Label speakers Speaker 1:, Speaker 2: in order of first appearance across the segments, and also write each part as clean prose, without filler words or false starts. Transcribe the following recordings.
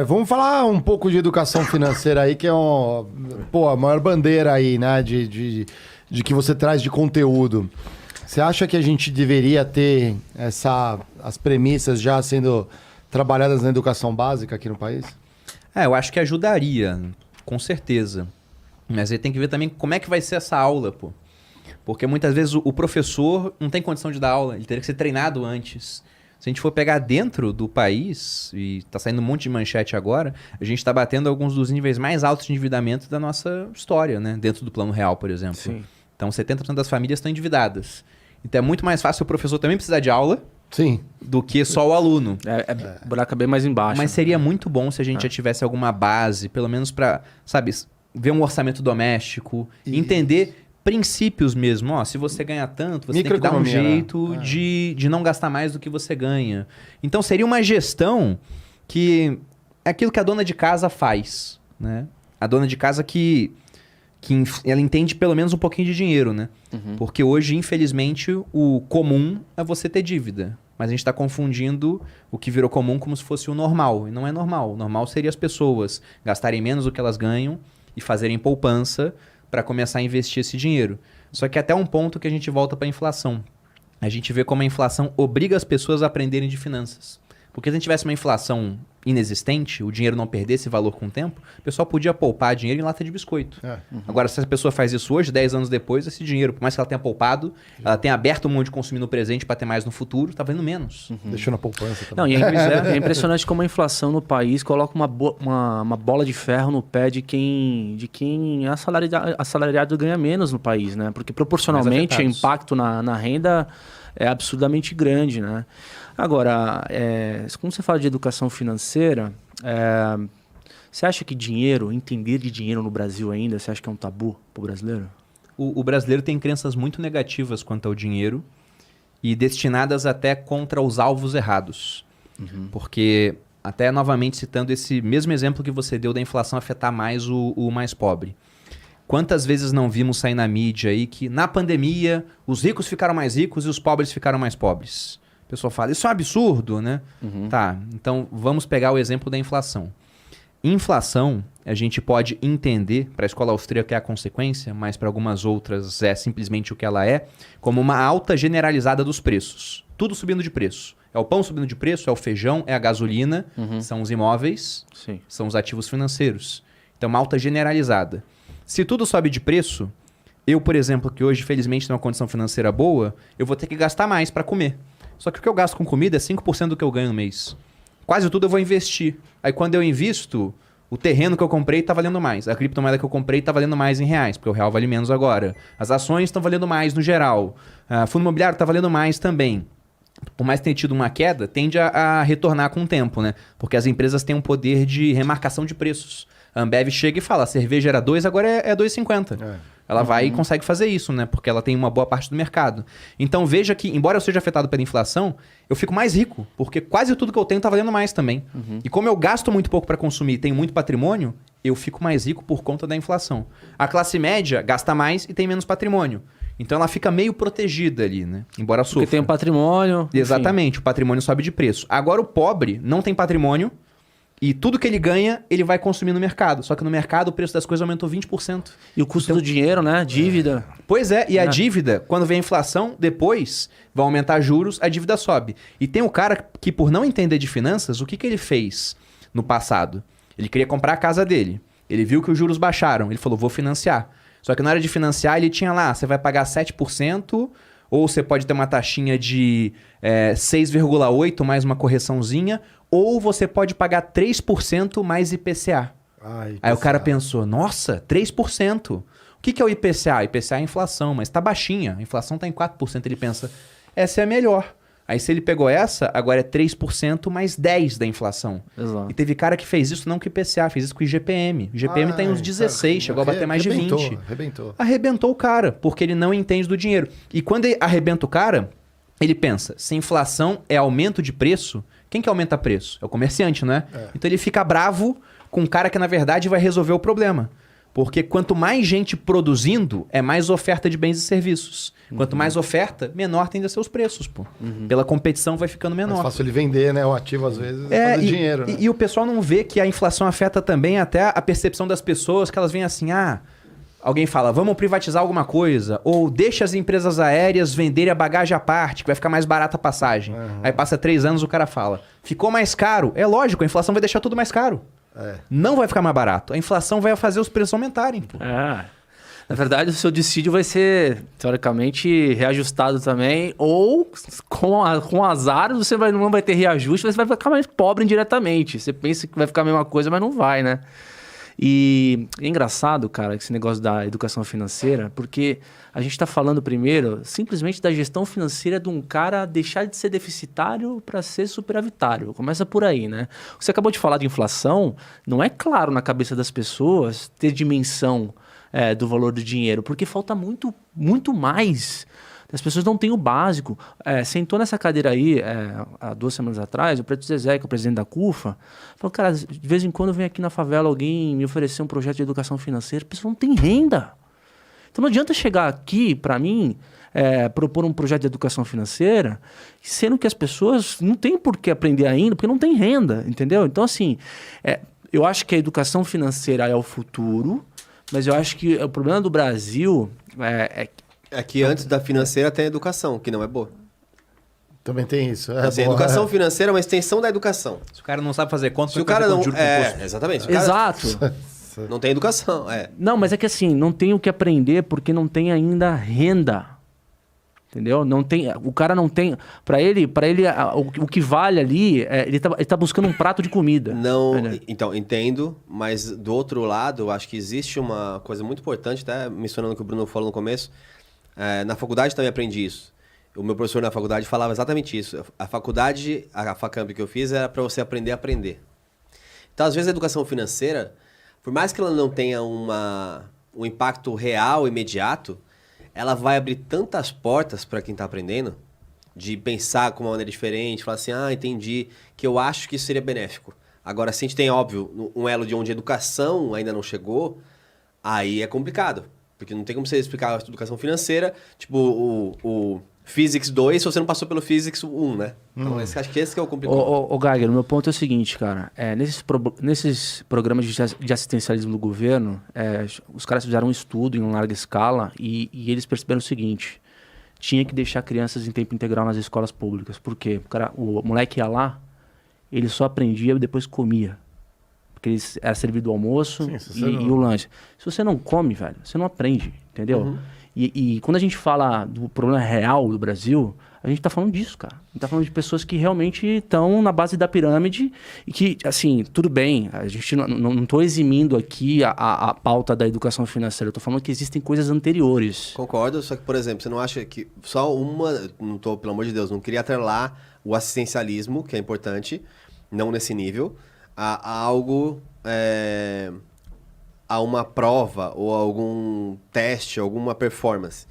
Speaker 1: Vamos falar um pouco de educação financeira aí, que é a maior bandeira aí, né? De que você traz de conteúdo. Você acha que a gente deveria ter as premissas já sendo trabalhadas na educação básica aqui no país?
Speaker 2: Eu acho que ajudaria, com certeza. Mas aí tem que ver também como é que vai ser essa aula, pô. Porque muitas vezes o professor não tem condição de dar aula, ele teria que ser treinado antes. Se a gente for pegar dentro do país, e tá saindo um monte de manchete agora, a gente tá batendo alguns dos níveis mais altos de endividamento da nossa história, né? Dentro do Plano Real, por exemplo.
Speaker 3: Sim.
Speaker 2: Então 70% das famílias estão endividadas. Então é muito mais fácil o professor também precisar de aula.
Speaker 1: Sim.
Speaker 2: Do que só o aluno.
Speaker 3: O buraco é bem mais embaixo.
Speaker 2: Mas seria muito bom se a gente já tivesse alguma base, pelo menos para, sabe, ver um orçamento doméstico, entender princípios mesmo. Ó, se você ganha tanto, você tem que dar um jeito de não gastar mais do que você ganha. Então seria uma gestão que é aquilo que a dona de casa faz, né? A dona de casa que ela entende pelo menos um pouquinho de dinheiro, né? Porque hoje, infelizmente, o comum é você ter dívida. Mas a gente está confundindo o que virou comum como se fosse o normal. E não é normal. O normal seria as pessoas gastarem menos do que elas ganham e fazerem poupança para começar a investir esse dinheiro. Só que até um ponto que a gente volta para a inflação. A gente vê como a inflação obriga as pessoas a aprenderem de finanças. Porque se a gente tivesse uma inflação inexistente, o dinheiro não perdesse valor com o tempo, o pessoal podia poupar dinheiro em lata de biscoito. Agora, se a pessoa faz isso hoje, 10 anos depois, esse dinheiro, por mais que ela tenha poupado, ela tenha aberto mão de consumir no presente para ter mais no futuro, tá valendo menos.
Speaker 1: Deixou na poupança também.
Speaker 3: Não, e é impressionante como a inflação no país coloca uma bola de ferro no pé de quem é assalariado ganha menos no país, né? Porque proporcionalmente o impacto na renda é absurdamente grande, né? Agora, como você fala de educação financeira, você acha que entender de dinheiro no Brasil ainda, você acha que é um tabu para o brasileiro?
Speaker 2: O brasileiro tem crenças muito negativas quanto ao dinheiro e destinadas até contra os alvos errados. Porque, até novamente citando esse mesmo exemplo que você deu da inflação afetar mais o mais pobre. Quantas vezes não vimos sair na mídia aí que na pandemia os ricos ficaram mais ricos e os pobres ficaram mais pobres? O pessoal fala, isso é um absurdo, né? Tá, então vamos pegar o exemplo da inflação. Inflação, a gente pode entender, para a escola austríaca é a consequência, mas para algumas outras é simplesmente o que ela é, como uma alta generalizada dos preços. Tudo subindo de preço. É o pão subindo de preço, é o feijão, é a gasolina, são os imóveis, são os ativos financeiros. Então, uma alta generalizada. Se tudo sobe de preço, eu, por exemplo, que hoje, felizmente, tenho uma condição financeira boa, eu vou ter que gastar mais para comer. Só que o que eu gasto com comida é 5% do que eu ganho no mês. Quase tudo eu vou investir. Aí quando eu invisto, o terreno que eu comprei está valendo mais. A criptomoeda que eu comprei está valendo mais em reais, porque o real vale menos agora. As ações estão valendo mais no geral. Fundo imobiliário está valendo mais também. Por mais que tenha tido uma queda, tende a retornar com o tempo, né? Porque as empresas têm um poder de remarcação de preços. A Ambev chega e fala, a cerveja era 2, agora é 2,50. Ela vai e consegue fazer isso, né? Porque ela tem uma boa parte do mercado. Então veja que, embora eu seja afetado pela inflação, eu fico mais rico, porque quase tudo que eu tenho tá valendo mais também. E como eu gasto muito pouco para consumir e tenho muito patrimônio, eu fico mais rico por conta da inflação. A classe média gasta mais e tem menos patrimônio. Então ela fica meio protegida ali, né? Embora sofra.
Speaker 3: Porque tem um patrimônio.
Speaker 2: Exatamente,
Speaker 3: enfim.
Speaker 2: O patrimônio sobe de preço. Agora o pobre não tem patrimônio, e tudo que ele ganha, ele vai consumir no mercado. Só que no mercado o preço das coisas aumentou 20%.
Speaker 3: E o custo do dinheiro, né? Dívida.
Speaker 2: Pois é, e a dívida, quando vem a inflação, depois vai aumentar juros, a dívida sobe. E tem o cara que, por não entender de finanças, o que ele fez no passado? Ele queria comprar a casa dele. Ele viu que os juros baixaram. Ele falou, vou financiar. Só que na hora de financiar, ele tinha lá, você vai pagar 7%, ou você pode ter uma taxinha de 6,8% mais uma correçãozinha, ou você pode pagar 3% mais IPCA.
Speaker 1: IPCA.
Speaker 2: Aí o cara pensou, nossa, 3%. O que é o IPCA? IPCA é a inflação, mas tá baixinha. A inflação tá em 4%. Ele pensa, essa é a melhor. Aí se ele pegou essa, agora é 3% mais 10% da inflação.
Speaker 3: Exato.
Speaker 2: E teve cara que fez isso não com o IPCA, fez isso com o IGPM. O IGPM tá em uns 16, chegou a bater mais de 20. Arrebentou o cara, porque ele não entende do dinheiro. E quando ele arrebenta o cara, ele pensa, se inflação é aumento de preço, quem que aumenta preço? É o comerciante, não é? Então ele fica bravo com um cara que na verdade vai resolver o problema. Porque quanto mais gente produzindo, é mais oferta de bens e serviços. Quanto mais oferta, menor tende a ser os preços, pô. Pela competição vai ficando menor.
Speaker 1: É fácil ele vender, né? O ativo, às vezes, fazer dinheiro. Né?
Speaker 2: E o pessoal não vê que a inflação afeta também até a percepção das pessoas, que elas veem assim, alguém fala, vamos privatizar alguma coisa, ou deixa as empresas aéreas venderem a bagagem à parte, que vai ficar mais barata a passagem. Aí passa 3 anos, o cara fala, ficou mais caro. É lógico, a inflação vai deixar tudo mais caro. Não vai ficar mais barato. A inflação vai fazer os preços aumentarem. Pô.
Speaker 3: Na verdade, o seu dissídio vai ser, teoricamente, reajustado também. Ou, com azar, você não vai ter reajuste, você vai ficar mais pobre indiretamente. Você pensa que vai ficar a mesma coisa, mas não vai, né? E é engraçado, cara, esse negócio da educação financeira, porque a gente está falando primeiro simplesmente da gestão financeira de um cara deixar de ser deficitário para ser superavitário. Começa por aí, né? Você acabou de falar de inflação, não é claro na cabeça das pessoas ter dimensão do valor do dinheiro, porque falta muito, muito mais. As pessoas não têm o básico. Sentou nessa cadeira aí, há 2 semanas atrás, o Preto Zezé, que é o presidente da CUFA, falou, cara, de vez em quando vem aqui na favela alguém me oferecer um projeto de educação financeira, a pessoa não tem renda. Então não adianta chegar aqui, para mim, propor um projeto de educação financeira, sendo que as pessoas não têm por que aprender ainda, porque não tem renda, entendeu? Então, assim, eu acho que a educação financeira é o futuro, mas eu acho que o problema do Brasil
Speaker 4: é que antes da financeira tem a educação, que não é boa.
Speaker 1: Também tem isso.
Speaker 4: A educação financeira é uma extensão da educação.
Speaker 2: Se o cara não sabe fazer conta,
Speaker 4: se o cara não... exatamente. Se o cara
Speaker 3: Exato.
Speaker 4: não tem educação,
Speaker 3: Não, mas é que assim, não tem o que aprender porque não tem ainda renda. Entendeu? Não tem, o cara não tem... Para ele o que vale ali, ele tá buscando um prato de comida.
Speaker 4: Não, então, entendo, mas do outro lado, eu acho que existe uma coisa muito importante, até mencionando o que o Bruno falou no começo. Na faculdade também aprendi isso. O meu professor na faculdade falava exatamente isso. A faculdade, a Facamp que eu fiz, era para você aprender a aprender. Então, às vezes, a educação financeira, por mais que ela não tenha um impacto real, imediato, ela vai abrir tantas portas para quem está aprendendo, de pensar com uma maneira diferente, falar assim, entendi, que eu acho que isso seria benéfico. Agora, se a gente tem, óbvio, um elo de onde a educação ainda não chegou, aí é complicado. Porque não tem como você explicar a educação financeira, tipo o Physics 2, se você não passou pelo Physics 1, né? Então, acho que esse que é o complicado.
Speaker 3: Ô Geiger, o meu ponto é o seguinte, cara. Nesses programas de assistencialismo do governo, os caras fizeram um estudo em larga escala e eles perceberam o seguinte. Tinha que deixar crianças em tempo integral nas escolas públicas. Por quê? O moleque ia lá, ele só aprendia e depois comia. Porque era servido o almoço e o lanche. Se você não come, velho, você não aprende, entendeu? E quando a gente fala do problema real do Brasil, a gente tá falando disso, cara. A gente tá falando de pessoas que realmente estão na base da pirâmide e que, assim, tudo bem, a gente não tô eximindo aqui a pauta da educação financeira, eu tô falando que existem coisas anteriores.
Speaker 4: Concordo, só que, por exemplo, você não acha que só não tô, pelo amor de Deus, não queria atrelar o assistencialismo, que é importante, não nesse nível, a algo, a uma prova ou algum teste, alguma performance.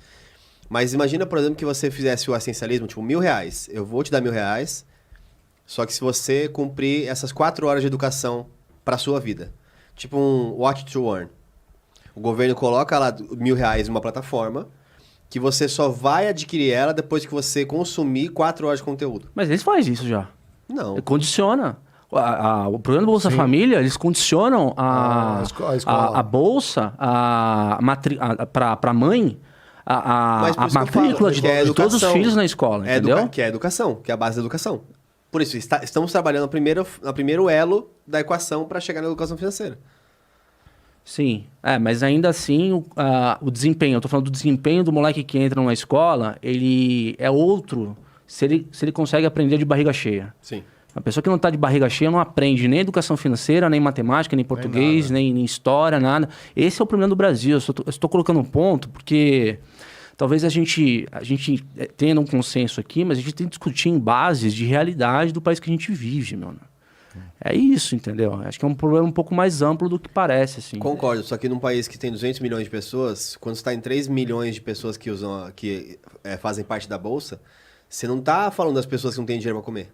Speaker 4: Mas imagina, por exemplo, que você fizesse o assistencialismo, tipo, R$1.000. Eu vou te dar R$1.000, só que se você cumprir essas 4 horas de educação para a sua vida. Tipo um Watch to Earn. O governo coloca lá R$1.000 em uma plataforma que você só vai adquirir ela depois que você consumir 4 horas de conteúdo.
Speaker 3: Mas eles fazem isso já.
Speaker 4: Não.
Speaker 3: Condiciona. O programa do Bolsa Família, eles condicionam a bolsa para a mãe, a matrícula de todos os filhos na escola, entendeu?
Speaker 4: Que é a educação, que é a base da educação. Por isso, estamos trabalhando no primeiro elo da equação para chegar na educação financeira.
Speaker 3: Sim, mas ainda assim o desempenho, eu estou falando do desempenho do moleque que entra numa escola, ele é outro se ele consegue aprender de barriga cheia.
Speaker 4: Sim.
Speaker 3: A pessoa que não está de barriga cheia não aprende nem educação financeira, nem matemática, nem português, nem história, nada. Esse é o problema do Brasil. Eu estou colocando um ponto porque talvez a gente tenha um consenso aqui, mas a gente tem que discutir em bases de realidade do país que a gente vive, meu. É isso, entendeu? Acho que é um problema um pouco mais amplo do que parece, assim.
Speaker 4: Concordo, só que num país que tem 200 milhões de pessoas, quando você está em 3 milhões de pessoas que fazem parte da Bolsa, você não está falando das pessoas que não têm dinheiro para comer.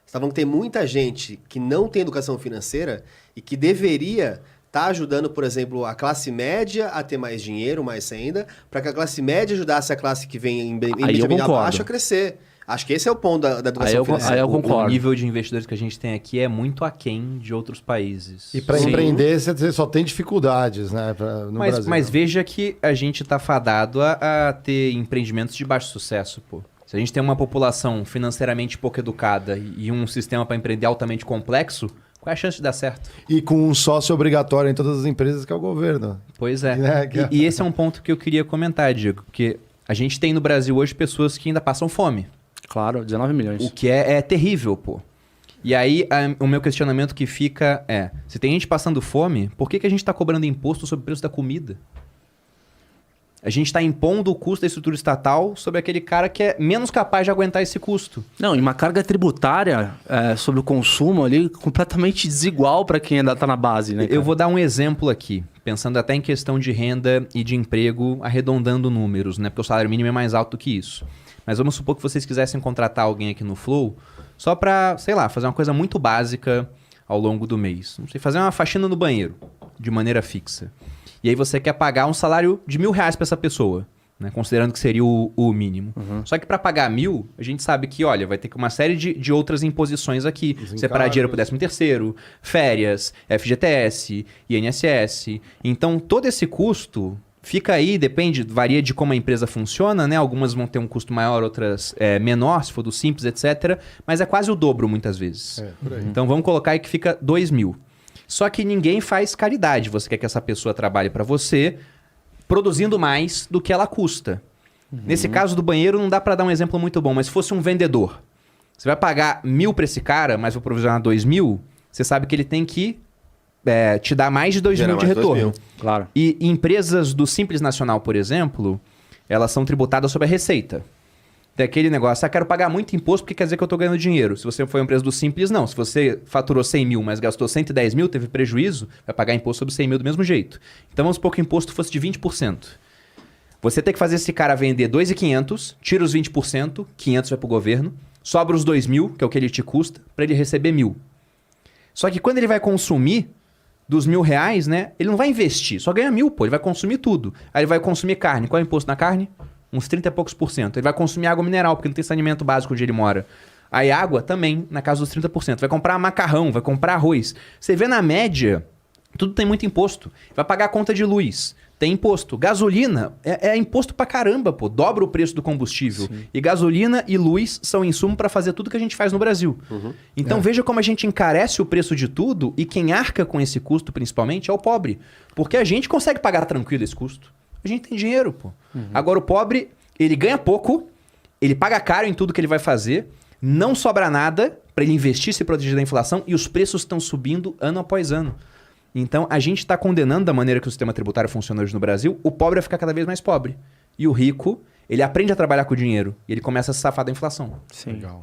Speaker 4: Você está falando que tem muita gente que não tem educação financeira e que deveria tá ajudando, por exemplo, a classe média a ter mais dinheiro, mais renda, para que a classe média ajudasse a classe que vem em bem abaixo a crescer. Acho que esse é o ponto da educação financeira.
Speaker 3: Aí eu concordo.
Speaker 2: O nível de investidores que a gente tem aqui é muito aquém de outros países.
Speaker 1: E para empreender, você só tem dificuldades, né? No Brasil.
Speaker 2: Mas veja que a gente tá fadado a ter empreendimentos de baixo sucesso, pô. Se a gente tem uma população financeiramente pouco educada e um sistema para empreender altamente complexo, qual é a chance de dar certo?
Speaker 1: E com um sócio obrigatório em todas as empresas, que é o governo.
Speaker 2: Pois é. E esse é um ponto que eu queria comentar, Diego, porque a gente tem no Brasil hoje pessoas que ainda passam fome.
Speaker 3: Claro, 19 milhões.
Speaker 2: O que é terrível, pô. E aí, o meu questionamento que fica é, se tem gente passando fome, por que a gente está cobrando imposto sobre o preço da comida? A gente está impondo o custo da estrutura estatal sobre aquele cara que é menos capaz de aguentar esse custo.
Speaker 3: Não, e uma carga tributária sobre o consumo ali completamente desigual para quem ainda está na base, né, cara?
Speaker 2: Eu vou dar um exemplo aqui, pensando até em questão de renda e de emprego, arredondando números, né? Porque o salário mínimo é mais alto do que isso. Mas vamos supor que vocês quisessem contratar alguém aqui no Flow só para, sei lá, fazer uma coisa muito básica ao longo do mês. Não sei, fazer uma faxina no banheiro de maneira fixa. E aí você quer pagar um salário de R$1.000 para essa pessoa, né? Considerando que seria o mínimo. Só que para pagar 1.000, a gente sabe que, olha, vai ter uma série de outras imposições aqui. Separar dinheiro para o 13º, férias, FGTS, INSS. Então, todo esse custo fica aí, depende, varia de como a empresa funciona, né? Algumas vão ter um custo maior, outras menor, se for do Simples, etc. Mas é quase o dobro muitas vezes. Então vamos colocar aí que fica 2.000. Só que ninguém faz caridade. Você quer que essa pessoa trabalhe para você produzindo mais do que ela custa. Nesse caso do banheiro não dá para dar um exemplo muito bom, mas se fosse um vendedor, você vai pagar 1.000 para esse cara, mas vai provisionar 2.000, você sabe que ele tem que te dar mais de 2.000 de retorno.
Speaker 4: 2.000.
Speaker 3: Claro.
Speaker 2: E empresas do Simples Nacional, por exemplo, elas são tributadas sobre a receita. Tem aquele negócio, quero pagar muito imposto porque quer dizer que eu estou ganhando dinheiro. Se você for uma empresa do Simples, não. Se você faturou 100.000, mas gastou 110.000, teve prejuízo, vai pagar imposto sobre 100.000 do mesmo jeito. Então vamos supor que o imposto fosse de 20%. Você tem que fazer esse cara vender 2.500, tira os 20%, 500 vai para o governo, sobra os 2.000, que é o que ele te custa, para ele receber 1.000. Só que quando ele vai consumir dos R$1.000, né? Ele não vai investir, só ganha 1.000, pô. Ele vai consumir tudo. Aí ele vai consumir carne. Qual é o imposto na carne? Uns 30 e poucos %. Ele vai consumir água mineral, porque não tem saneamento básico onde ele mora. Aí água também, na casa dos 30%. Vai comprar macarrão, vai comprar arroz. Você vê na média, tudo tem muito imposto. Vai pagar a conta de luz, tem imposto. Gasolina é imposto pra caramba, pô. Dobra o preço do combustível. Sim. E gasolina e luz são insumo pra fazer tudo que a gente faz no Brasil. Então veja como a gente encarece o preço de tudo e quem arca com esse custo, principalmente, é o pobre. Porque a gente consegue pagar tranquilo esse custo. A gente tem dinheiro, pô. Agora o pobre, ele ganha pouco, ele paga caro em tudo que ele vai fazer, não sobra nada para ele investir e se proteger da inflação e os preços estão subindo ano após ano. Então a gente está condenando da maneira que o sistema tributário funciona hoje no Brasil, o pobre a ficar cada vez mais pobre. E o rico, ele aprende a trabalhar com o dinheiro e ele começa a se safar da inflação.
Speaker 3: Sim. Legal.